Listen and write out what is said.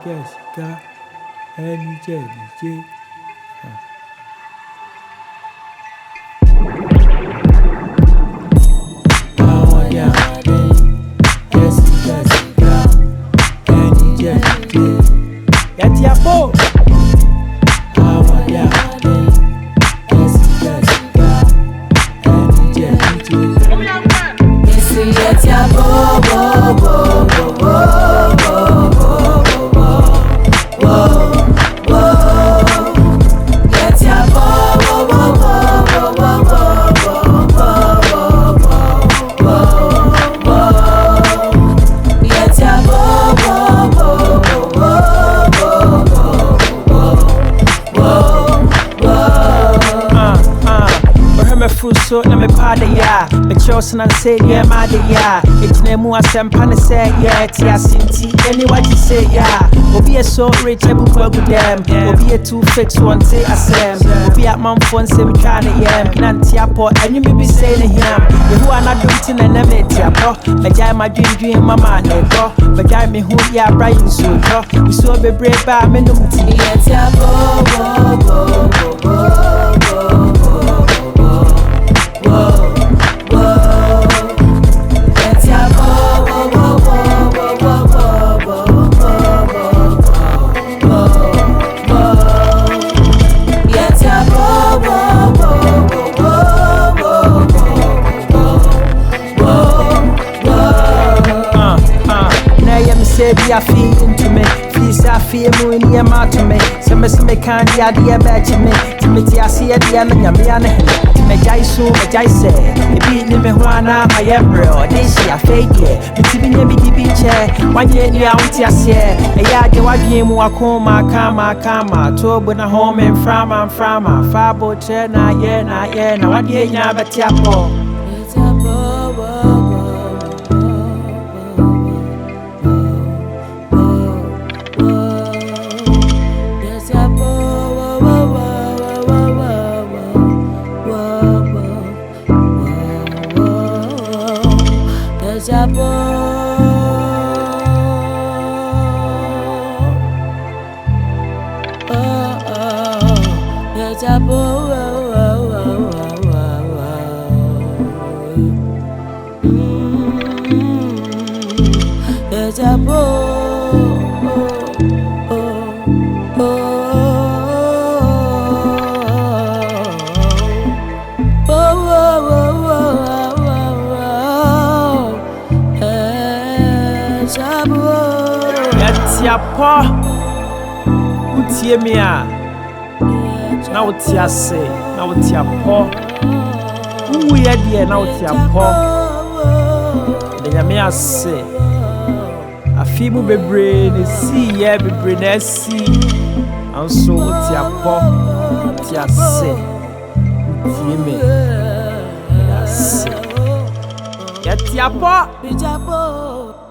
Jessica, and Jenny. Yete Apor. Yete so na me pada ya me chose na say yeah ma de ya etine mu asempa ne say yeah ti asinti any what you say yeah obi so rich ebu kwagu dem obi too fix one say asem obi at man phone say me try na yam nanti apo enyu me be say na him who ana do tin na me ti apo me jai ma dwindwin mama na go me jai me hu ya brian so go we so be brave ba me no ti Yete Apor be a feel into me, please I feel more in your mouth to me. Some me can't be a dear batch me. To me, I see a dear man, to me, Jai so, Jai say, a beat me Juana, my embryo, this year, fake year, but even me the beach, 1 year near out here, a yard, you are game, walk home, kama, to when a home and from, far boat, na, now what year, but Yapo. Yete Apor, utie me a na utie ase na utie Apor uwu ye de na utie Apor de nyame ase afi mu bebre ne si ye bebre na si anso utie Apor utie ase utie me ase Yete Apor.